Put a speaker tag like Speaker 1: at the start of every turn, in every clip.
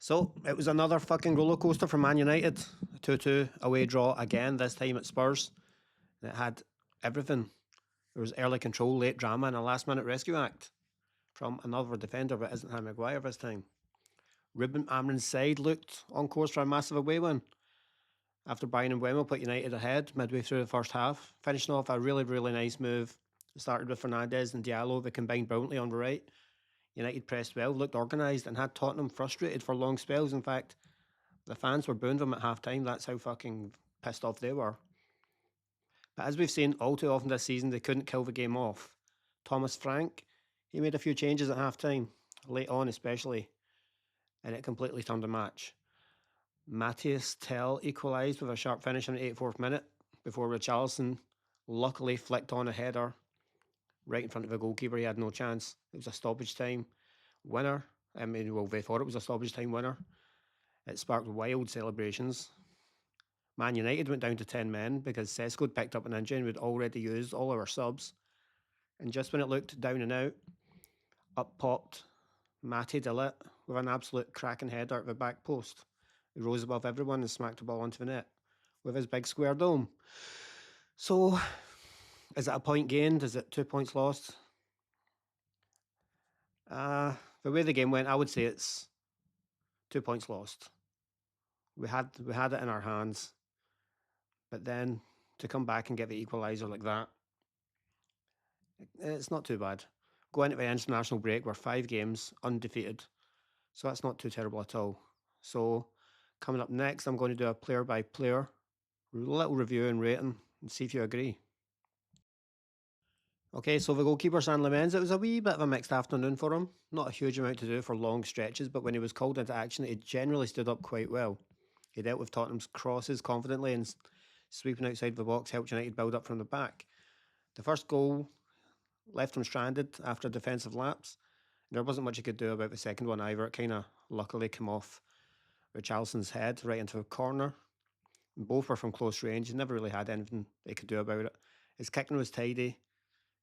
Speaker 1: So it was another fucking roller coaster for Man United. A 2-2 away draw again, this time at Spurs. And it had everything. There was early control, late drama, and a last minute rescue act from another defender, but isn't Harry Maguire this time. Rúben Amorim's side looked on course for a massive away win. After Bayern and Wemel put United ahead midway through the first half, finishing off a really, really nice move. It started with Fernandes and Diallo. They combined brilliantly on the right. United pressed well, looked organised, and had Tottenham frustrated for long spells. In fact, the fans were booing them at half time. That's how fucking pissed off they were. But as we've seen all too often this season, they couldn't kill the game off. Thomas Frank, he made a few changes at half time, late on especially, and it completely turned the match. Matthijs de Ligt equalised with a sharp finish in the 84th minute before Richarlison luckily flicked on a header right in front of the goalkeeper. He had no chance. It was a stoppage time winner. They thought it was a stoppage time winner. It sparked wild celebrations. Man United went down to 10 men because Sesko had picked up an injury and we'd already used all our subs. And just when it looked down and out, up popped Matthijs de Ligt with an absolute cracking header at the back post. He rose above everyone and smacked the ball onto the net with his big square dome. So, is it a point gained? Is it 2 points lost? The way the game went, I would say it's 2 points lost. We had it in our hands, but then to come back and get the equaliser like that, it's not too bad. Go into the international break, we're 5 games undefeated, so that's not too terrible at all. So coming up next, I'm going to do a player by player little review and rating and see if you agree. Okay, so the goalkeeper, San Lamens, it was a wee bit of a mixed afternoon for him. Not a huge amount to do for long stretches, but when he was called into action, he generally stood up quite well. He dealt with Tottenham's crosses confidently and sweeping outside the box helped United build up from the back. The first goal left him stranded after a defensive lapse. There wasn't much he could do about the second one either. It kind of luckily came off Richarlison's head right into a corner. Both were from close range. He never really had anything they could do about it. His kicking was tidy.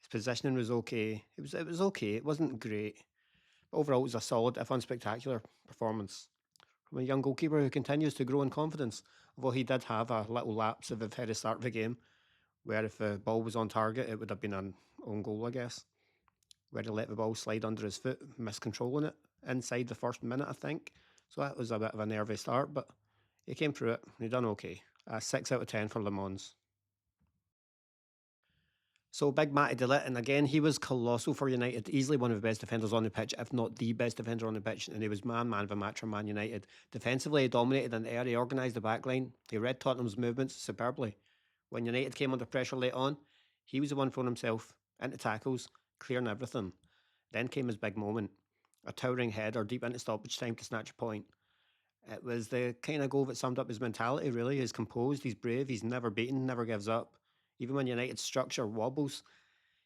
Speaker 1: His positioning was okay. It was okay. It wasn't great. But overall, it was a solid, if unspectacular, performance from a young goalkeeper who continues to grow in confidence. Although he did have a little lapse at the very start of the game, where if the ball was on target, it would have been an own goal, I guess. Where he let the ball slide under his foot, miscontrolling it inside the first minute, I think. So that was a bit of a nervy start, but he came through it. He done okay. 6 out of 10 for Le Mans. So big Matty de Ligt, and again, he was colossal for United. Easily one of the best defenders on the pitch, if not the best defender on the pitch, and he was man of the match for Man United. Defensively, he dominated in the air, he organised the backline, he read Tottenham's movements superbly. When United came under pressure late on, he was the one throwing himself into tackles, clearing everything. Then came his big moment, a towering header deep into stoppage time to snatch a point. It was the kind of goal that summed up his mentality, really. He's composed, he's brave, he's never beaten, never gives up. Even when United's structure wobbles,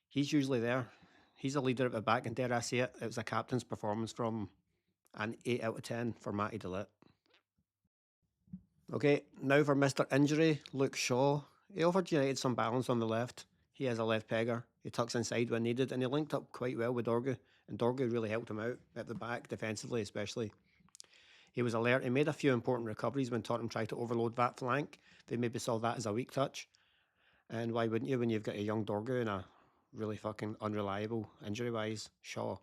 Speaker 1: he's usually there. He's a leader at the back, and dare I say it, it was a captain's performance from an 8 out of 10 for Matty de Ligt. Okay, now for Mr. Injury, Luke Shaw. He offered United some balance on the left. He is a left pegger. He tucks inside when needed, and he linked up quite well with Dorgu, and Dorgu really helped him out at the back, defensively especially. He was alert. He made a few important recoveries when Tottenham tried to overload that flank. They maybe saw that as a weak touch. And why wouldn't you when you've got a young Dorgu and a really fucking unreliable, injury-wise, Shaw?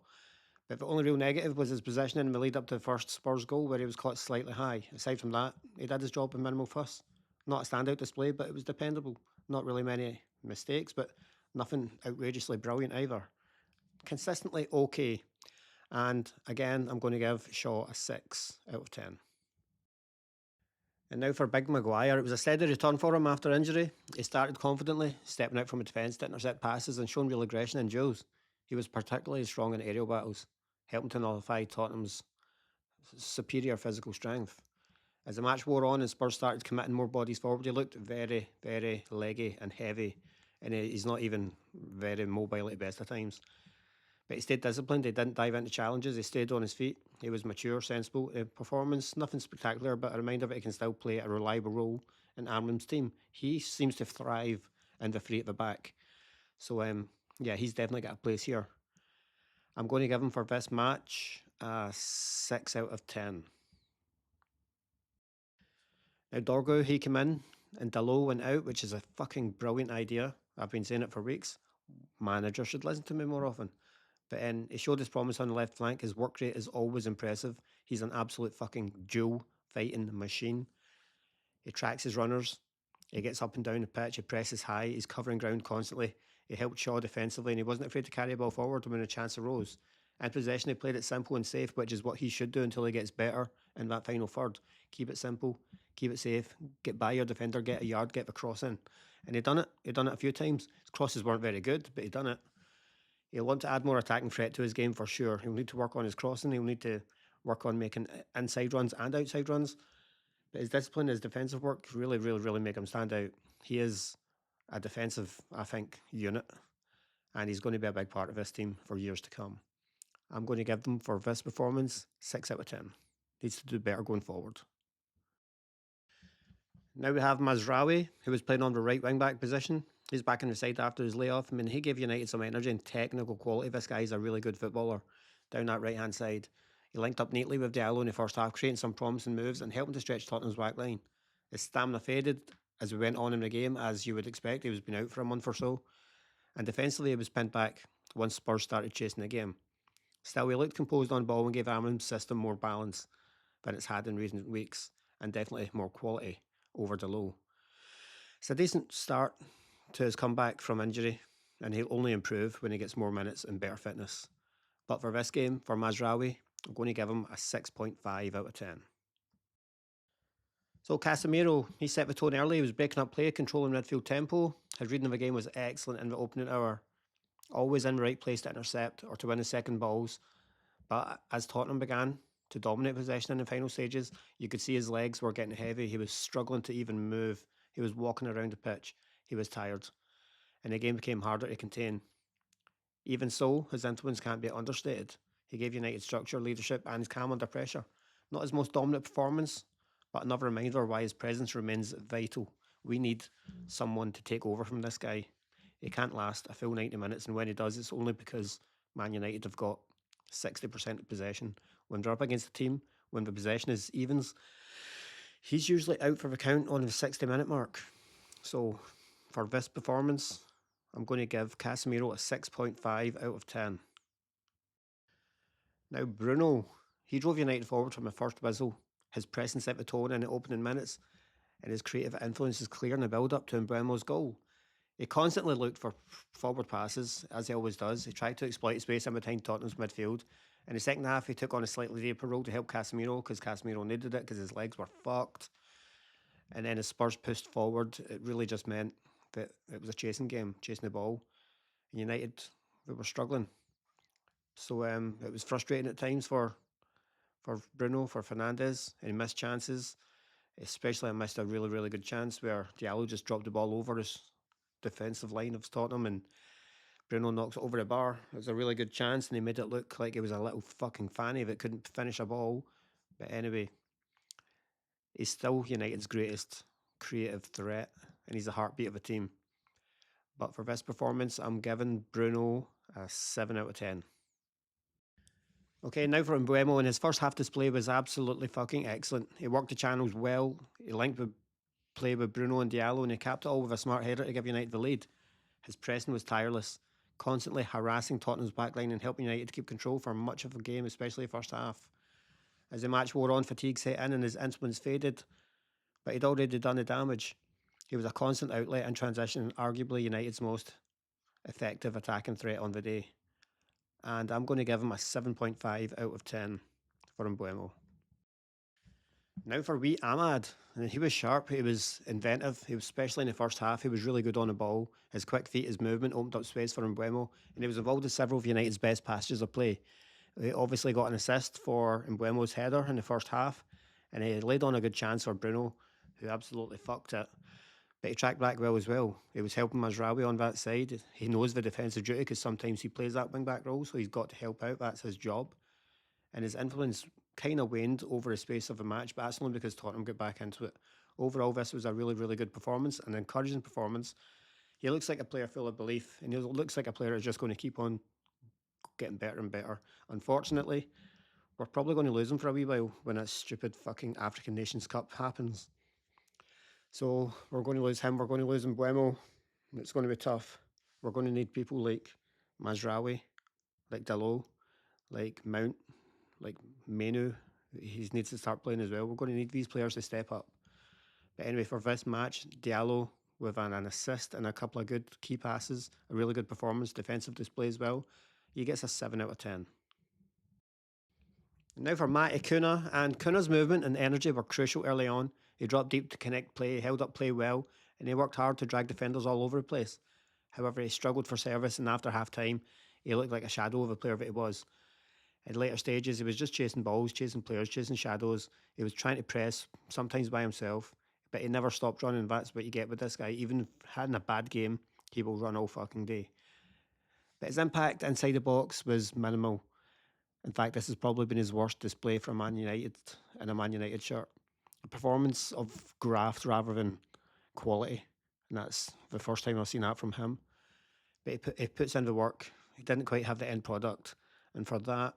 Speaker 1: But the only real negative was his positioning in the lead up to the first Spurs goal, where he was caught slightly high. Aside from that, he did his job with minimal fuss. Not a standout display, but it was dependable. Not really many mistakes, but nothing outrageously brilliant either. Consistently okay. And again, I'm going to give Shaw a 6 out of 10. And now for Big Maguire, it was a steady return for him after injury. He started confidently, stepping out from the defence to intercept passes and showing real aggression in duels. He was particularly strong in aerial battles, helping to nullify Tottenham's superior physical strength. As the match wore on and Spurs started committing more bodies forward, he looked very, very leggy and heavy, and he's not even very mobile at best at times. But he stayed disciplined, he didn't dive into challenges, he stayed on his feet, he was mature, sensible. Performance, nothing spectacular, but a reminder that he can still play a reliable role in Amorim's team. He seems to thrive in the three at the back. So, yeah, he's definitely got a place here. I'm going to give him for this match a 6 out of 10. Now Dorgo, he came in and Dalot went out, which is a fucking brilliant idea. I've been saying it for weeks. Manager should listen to me more often. But he showed his promise on the left flank. His work rate is always impressive. He's an absolute fucking dual fighting machine. He tracks his runners. He gets up and down the pitch. He presses high. He's covering ground constantly. He helped Shaw defensively and he wasn't afraid to carry the ball forward when a chance arose. In possession, he played it simple and safe, which is what he should do until he gets better in that final third. Keep it simple, keep it safe, get by your defender, get a yard, get the cross in. And he done it. He done it a few times. His crosses weren't very good, but he done it. He'll want to add more attacking threat to his game for sure. He'll need to work on his crossing. He'll need to work on making inside runs and outside runs. But his discipline, his defensive work really make him stand out. He is a defensive, I think, unit. And he's going to be a big part of this team for years to come. I'm going to give them, for this performance, 6 out of 10. Needs to do better going forward. Now we have Mazraoui, who was playing on the right wing back position. He's back in the side after his layoff. I mean, he gave United some energy and technical quality. This guy is a really good footballer down that right hand side. He linked up neatly with Diallo in the first half, creating some promising moves and helping to stretch Tottenham's back line. His stamina faded as we went on in the game, as you would expect. He was been out for a month or so. And defensively, he was pinned back once Spurs started chasing the game. Still, he looked composed on ball and gave Amorim's system more balance than it's had in recent weeks, and definitely more quality over the low. It's a decent start to his comeback from injury, and he'll only improve when he gets more minutes and better fitness. But for this game, for Mazraoui, I'm going to give him a 6.5 out of 10. So Casemiro, he set the tone early. He was breaking up play, controlling midfield tempo. His reading of the game was excellent in the opening hour. Always in the right place to intercept or to win the second balls. But as Tottenham began to dominate possession in the final stages, you could see his legs were getting heavy. He was struggling to even move. He was walking around the pitch. He was tired. And the game became harder to contain. Even so, his influence can't be understated. He gave United structure, leadership, and his calm under pressure. Not his most dominant performance, but another reminder why his presence remains vital. We need someone to take over from this guy. He can't last a full 90 minutes, and when he does, it's only because Man United have got 60% of possession. When they're up against a team, when the possession is evens, he's usually out for the count on the 60-minute mark. So for this performance, I'm going to give Casemiro a 6.5 out of 10. Now Bruno, he drove United forward from the first whistle. His pressing set the tone in the opening minutes, and his creative influence is clear in the build-up to Mbeumo's goal. He constantly looked for forward passes, as he always does. He tried to exploit space in behind Tottenham's midfield. In the second half, he took on a slightly deeper role to help Casemiro because Casemiro needed it because his legs were fucked. And then as Spurs pushed forward, it really just meant that it was a chasing game, chasing the ball. And United, they were struggling. So it was frustrating at times for Bruno, for Fernandes, and he missed chances. Especially I missed a really good chance where Diallo just dropped the ball over his defensive line of Tottenham and Bruno knocks it over the bar. It was a really good chance and he made it look like he was a little fucking fanny that couldn't finish a ball. But anyway, he's still United's greatest creative threat and he's the heartbeat of the team. But for this performance, I'm giving Bruno a 7 out of 10. Okay, now for Mbeumo, and his first half display was absolutely fucking excellent. He worked the channels well, he linked the play with Bruno and Diallo, and he capped it all with a smart header to give United the lead. His pressing was tireless, constantly harassing Tottenham's backline and helping United to keep control for much of the game, especially the first half. As the match wore on, fatigue set in and his influence faded, but he'd already done the damage. He was a constant outlet and transition, and arguably United's most effective attacking threat on the day. And I'm going to give him a 7.5 out of 10 for Mbeumo. Now for wee Ahmad. And he was sharp, he was inventive, he was especially in the first half, he was really good on the ball. His quick feet, his movement opened up space for Mbeumo, and he was involved in several of United's best passages of play. He obviously got an assist for Mbeumo's header in the first half, and he laid on a good chance for Bruno, who absolutely fucked it. But he tracked back well as well. He was helping Mazraoui on that side. He knows the defensive duty because sometimes he plays that wing-back role, so he's got to help out. That's his job. And his influence kind of waned over the space of a match, but that's only because Tottenham got back into it. Overall, this was a really good performance, an encouraging performance. He looks like a player full of belief, and he looks like a player that's just going to keep on getting better and better. Unfortunately, we're probably going to lose him for a wee while when that stupid fucking African Nations Cup happens. So we're going to lose him. We're going to lose Mbuemo. It's going to be tough. We're going to need people like Mazraoui, like Dalot, like Mount, like Menu. He needs to start playing as well. We're going to need these players to step up. But anyway, for this match, Diallo with an assist and a couple of good key passes, a really good performance, defensive display as well. He gets a 7 out of 10. And now for Matty Kuna, and Kuna's movement and energy were crucial early on. He dropped deep to connect play, held up play well, and he worked hard to drag defenders all over the place. However, he struggled for service, and after half time, he looked like a shadow of the player that he was. At later stages, he was just chasing balls, chasing players, chasing shadows. He was trying to press, sometimes by himself, but he never stopped running. That's what you get with this guy. Even having a bad game, he will run all fucking day. But his impact inside the box was minimal. In fact, this has probably been his worst display for Man United in a Man United shirt. A performance of graft rather than quality. And that's the first time I've seen that from him. But he puts in the work. He didn't quite have the end product. And for that,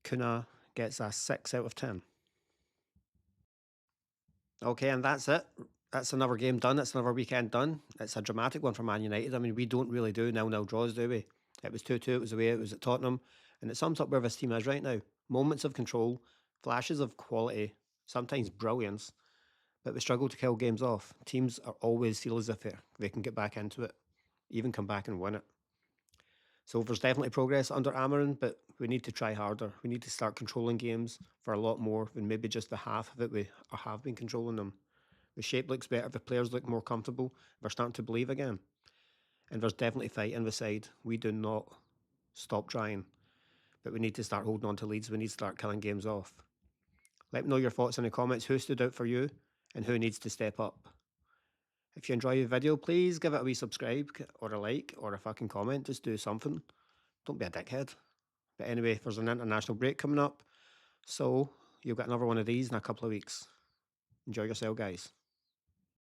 Speaker 1: Kuna gets a 6 out of 10. Okay, and that's it. That's another game done. It's another weekend done. It's a dramatic one for Man United. I mean, we don't really do 0-0 draws, do we? It was 2-2, it was away, it was at Tottenham. And it sums up where this team is right now. Moments of control, flashes of quality, sometimes brilliance, but we struggle to kill games off. Teams are always feel as if they can get back into it, even come back and win it. So there's definitely progress under Amorim, but we need to try harder. We need to start controlling games for a lot more than maybe just the half of it we have been controlling them. The shape looks better, the players look more comfortable, we're starting to believe again. And there's definitely fight in the side. We do not stop trying, but we need to start holding on to leads. We need to start killing games off. Let me know your thoughts in the comments. Who stood out for you and who needs to step up? If you enjoy the video, please give it a wee subscribe or a like or a fucking comment. Just do something. Don't be a dickhead. But anyway, there's an international break coming up, so you'll get another one of these in a couple of weeks. Enjoy yourself, guys.